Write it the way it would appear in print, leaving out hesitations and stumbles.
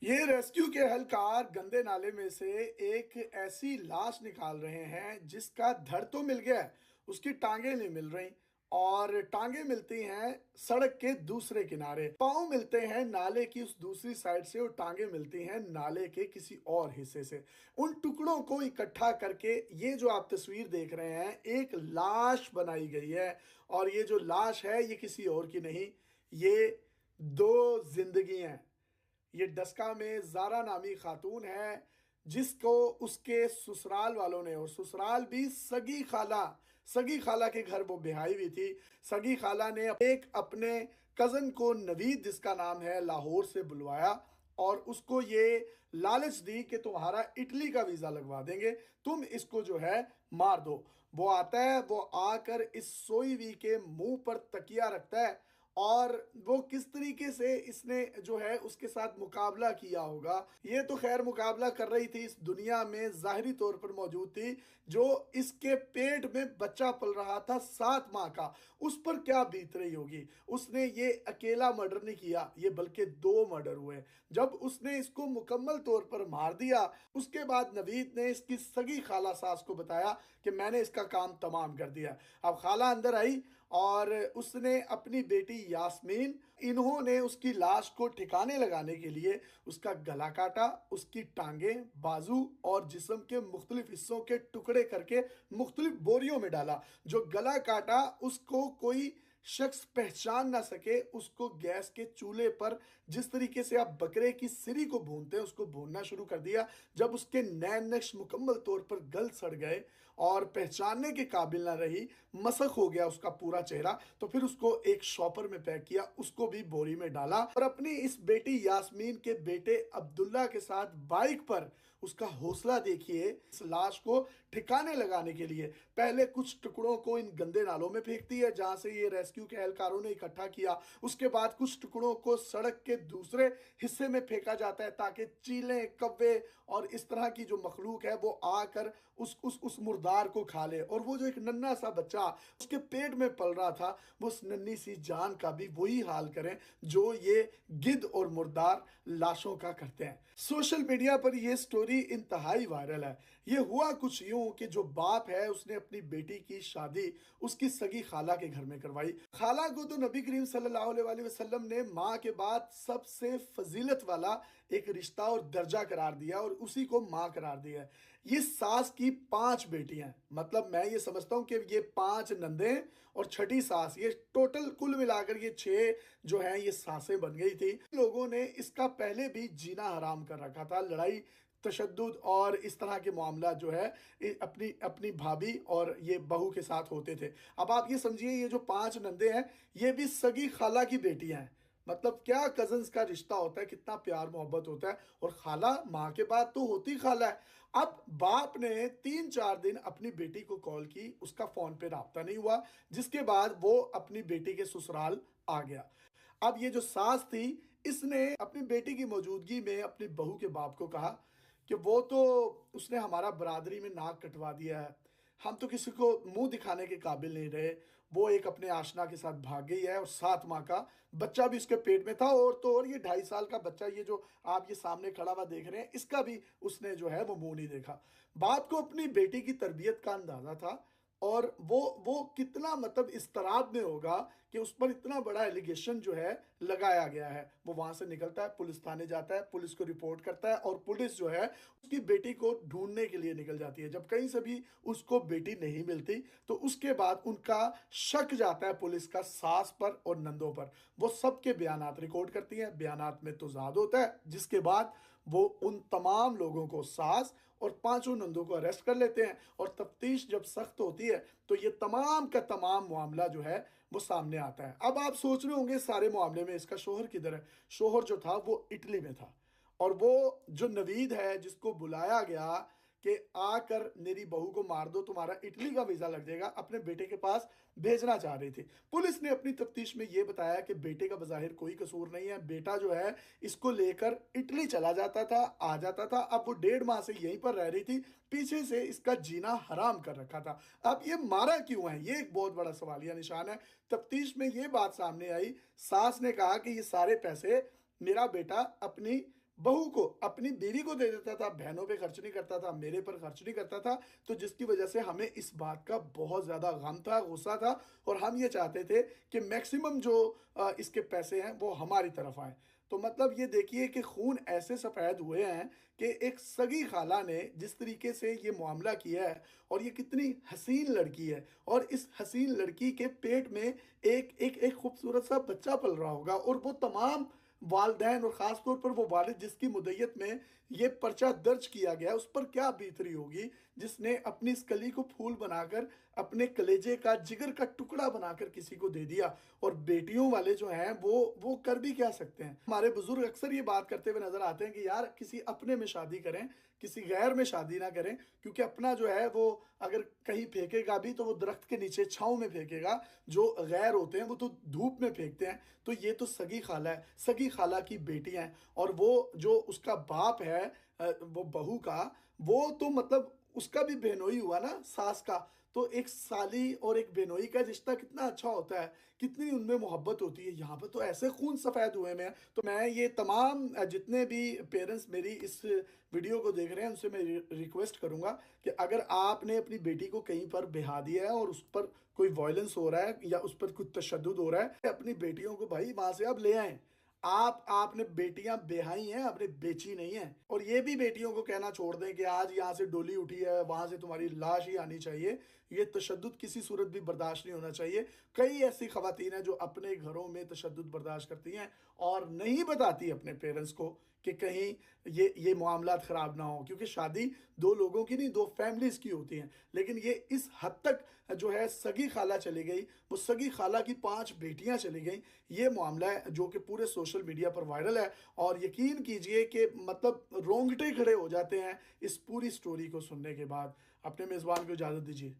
ये रेस्क्यू के एहलकार गंदे नाले में से एक ऐसी लाश निकाल रहे हैं जिसका धड़ तो मिल गया है, उसकी टांगे नहीं मिल रही। और टांगे मिलती हैं सड़क के दूसरे किनारे, पाँव मिलते हैं नाले की उस दूसरी साइड से और टांगे मिलती हैं नाले के किसी और हिस्से से। उन टुकड़ों को इकट्ठा करके ये जो आप तस्वीर देख रहे हैं एक लाश बनाई गई है। और ये जो लाश है ये किसी और की नहीं, ये दो जिंदगी हैं। ये डस्का में जारा नामी खातून है जिसको उसके ससुराल वालों ने, और ससुराल भी सगी खाला के घर वो बिहाई हुई थी। सगी खाला ने एक अपने कजन को नवीद जिसका नाम है लाहौर से बुलवाया और उसको ये लालच दी कि तुम्हारा इटली का वीजा लगवा देंगे, तुम इसको जो है मार दो। वो आता है, वो आकर इस सोई हुई के मुंह पर तकिया रखता है और वो किस तरीके से इसने जो है उसके साथ मुकाबला किया होगा। ये तो खैर मुकाबला कर रही थी, इस दुनिया में जाहिरी तौर पर मौजूद थी। जो इसके पेट में बच्चा पल रहा था 7 माह का, उस पर क्या बीत रही होगी। उसने ये अकेला मर्डर नहीं किया, ये बल्कि 2 मर्डर हुए। जब उसने इसको मुकम्मल तौर पर मार दिया उसके बाद नवीद ने इसकी सगी खाला सास को बताया कि मैंने इसका काम तमाम कर दिया। अब खाला अंदर आई और उसने अपनी बेटी यास्मीन, इन्होंने उसकी लाश को ठिकाने लगाने के लिए उसका गला काटा, उसकी टांगे, बाजू और जिस्म के मुख्तलिफ हिस्सों के टुकड़े करके मुख्तलिफ बोरियों में डाला। जो गला काटा उसको कोई शख्स पहचान ना सके, उसको गैस के चूल्हे पर जिस तरीके से आप बकरे की सिरी को भूनते हैं उसको भूनना शुरू कर दिया। जब उसके नैन नक्श मुकम्मल तौर पर गल सड़ गए और पहचानने के काबिल ना रही, मसख हो गया उसका पूरा चेहरा, तो फिर उसको एक शॉपर में पैक किया, उसको भी बोरी में डाला और अपनी इस बेटी यास्मीन के बेटे अब्दुल्ला के साथ बाइक पर, उसका हौसला देखिए, इस लाश को ठिकाने लगाने के लिए पहले कुछ टुकड़ों को इन गंदे नालों में फेंकती है जहां से ये रेस्क्यू के एहलकारों ने इकट्ठा किया। उसके बाद कुछ टुकड़ों को सड़क के दूसरे हिस्से में फेंका जाता है ताकि चीलें, कव्वे और इस तरह की जो मखलूक है वो आकर उस मुर्दार को खा ले। और वो जो एक नन्हा सा बच्चा उसके पेट में पल रहा था, वो उस नन्ही सी जान का भी वही हाल करें जो ये गिद्ध और मुर्दार लाशों का करते हैं। सोशल मीडिया पर यह स्टोरी इंतहाई वायरल है। ये हुआ कुछ यूं कि जो बाप है उसने अपनी बेटी की शादी उसकी सगी खाला के घर में करवाई। खाला को तो नबी करीम सल्लल्लाहु अलैहि वसल्लम ने माँ के बाद सबसे फजीलत वाला एक रिश्ता और दर्जा करार दिया और उसी को माँ करार दिया है। ये सास की 5 बेटियां, मतलब मैं ये समझता हूं कि ये 5 नंदे और छठी सास, ये टोटल कुल मिलाकर ये 6 जो है ये सासें बन गई थी। लोगों ने इसका पहले भी जीना हराम कर रखा था। लड़ाई, तशद्दुद और इस तरह के मामला जो है अपनी अपनी भाभी और ये बहू के साथ होते थे। अब आप ये समझिए, ये जो 5 नंदे हैं ये भी सगी खाला की बेटियां हैं। मतलब क्या कजन्स का रिश्ता होता है, कितना प्यार मोहब्बत होता है। और खाला माँ के बाद तो होती खाला है। अब बाप ने 3-4 दिन अपनी बेटी को कॉल की, उसका फोन पे राब्ता नहीं हुआ, जिसके बाद वो अपनी बेटी के ससुराल आ गया। अब ये जो सास थी इसने अपनी बेटी की मौजूदगी में अपनी बहू के बाप को कहा कि वो तो उसने हमारा बरादरी में नाक कटवा दिया है, हम तो किसी को मुंह दिखाने के काबिल नहीं रहे। वो एक अपने आशना के साथ भाग गई है और 7 माह का बच्चा भी उसके पेट में था। और तो और ये 2.5 साल का बच्चा, ये जो आप ये सामने खड़ा हुआ देख रहे हैं, इसका भी उसने जो है वो मुंह नहीं देखा। बाप को अपनी बेटी की तरबियत का अंदाजा था और वो कितना मतलब इस्तराब में होगा कि उस पर इतना बड़ा एलिगेशन जो है लगाया गया है। वो वहां से निकलता है, पुलिस थाने जाता है, पुलिस को रिपोर्ट करता है और पुलिस जो है उसकी बेटी को ढूंढने के लिए निकल जाती है। जब कहीं से भी उसको बेटी नहीं मिलती तो उसके बाद उनका शक जाता है पुलिस का सास पर और नंदों पर। वो सबके बयानात रिकॉर्ड करती है, बयानात में तजाद होता है, जिसके बाद वो उन तमाम लोगों को, सास और 5 नंदों को अरेस्ट कर लेते हैं। और तफ्तीश जब सख्त होती है तो ये तमाम का तमाम मामला जो है वो सामने आता है। अब आप सोच रहे होंगे सारे मामले में इसका शोहर किधर है। शोहर जो था वो इटली में था और वो जो नवीद है जिसको बुलाया गया कि आकर मेरी बहू को मार दो, तुम्हारा इटली का वीजा लग जाएगा, अपने बेटे के पास भेजना चाह रही थी। पुलिस ने अपनी तफ्तीश में यह बताया कि बेटे का बज़ाहिर कोई कसूर नहीं है। बेटा जो है इसको लेकर इटली चला जाता था, आ जाता था। अब वो 1.5 माह से यहीं पर रह रही थी, पीछे से इसका जीना हराम कर रखा था। अब ये मारा क्यों है, ये एक बहुत बड़ा सवालिया निशान है। तफ्तीश में यह बात सामने आई, सास ने कहा कि ये सारे पैसे मेरा बेटा अपनी बहू को अपनी बीवी को दे देता था, बहनों पे खर्च नहीं करता था, मेरे पर खर्च नहीं करता था। तो जिसकी वजह से हमें इस बात का बहुत ज़्यादा गम था, गुस्सा था और हम ये चाहते थे कि मैक्सिमम जो इसके पैसे हैं वो हमारी तरफ आएँ। तो मतलब ये देखिए कि खून ऐसे सफ़ेद हुए हैं कि एक सगी खाला ने जिस तरीके से ये मामला किया है, और ये कितनी हसीन लड़की है, और इस हसीन लड़की के पेट में एक खूबसूरत सा बच्चा पल रहा होगा, और वो तमाम वालिदैन और ख़ास तौर पर वो वालिद जिसकी मुद्दत में ये पर्चा दर्ज किया गया, उस पर क्या बीत रही होगी, जिसने अपनी इस कली को फूल बनाकर, अपने कलेजे का, जिगर का टुकड़ा बनाकर किसी को दे दिया। और बेटियों वाले जो हैं वो कर भी क्या सकते हैं। हमारे बुजुर्ग अक्सर ये बात करते हुए नजर आते हैं कि यार किसी अपने में शादी करें, किसी गैर में शादी ना करें, क्योंकि अपना जो है वो अगर कहीं फेंकेगा भी तो वो दरख्त के नीचे छांव में फेंकेगा, जो गैर होते हैं वो तो धूप में फेंकते हैं। तो ये तो सगी खाला है, सगी खाला की बेटी है, और वो जो उसका बाप है वो बहू का, वो तो मतलब उसका भी बहनोई हुआ ना, सास का। तो एक साली और एक बहनोई का रिश्ता कितना अच्छा होता है, कितनी उनमें मोहब्बत होती है। यहाँ पर तो ऐसे खून सफ़ेद हुए में। तो मैं ये तमाम जितने भी पेरेंट्स मेरी इस वीडियो को देख रहे हैं उनसे मैं रिक्वेस्ट करूंगा कि अगर आपने अपनी बेटी को कहीं पर बिहा दिया है और उस पर कोई वायलेंस हो रहा है या उस पर कुछ तशद्दुद हो रहा है, अपनी बेटियों को भाई वहां से आप ले आएं। आपने बेटियां बेहाई हैं, आपने बेची नहीं है। और ये भी बेटियों को कहना छोड़ दें कि आज यहाँ से डोली उठी है, वहां से तुम्हारी लाश ही आनी चाहिए। ये तशद्दुद किसी सूरत भी बर्दाश्त नहीं होना चाहिए। कई ऐसी खवातीन हैं जो अपने घरों में तशद्दुद बर्दाश्त करती हैं और नहीं बताती अपने पेरेंट्स को कि कहीं ये मामलात ख़राब ना हो, क्योंकि शादी दो लोगों की नहीं, दो फैमिलीज़ की होती हैं। लेकिन ये इस हद तक जो है सगी खाला चली गई, वो सगी खाला की 5 बेटियां चली गई। ये मामला है जो कि पूरे सोशल मीडिया पर वायरल है, और यकीन कीजिए कि मतलब रोंगटे खड़े हो जाते हैं इस पूरी स्टोरी को सुनने के बाद। अपने मेज़बान को इजाज़त दीजिए।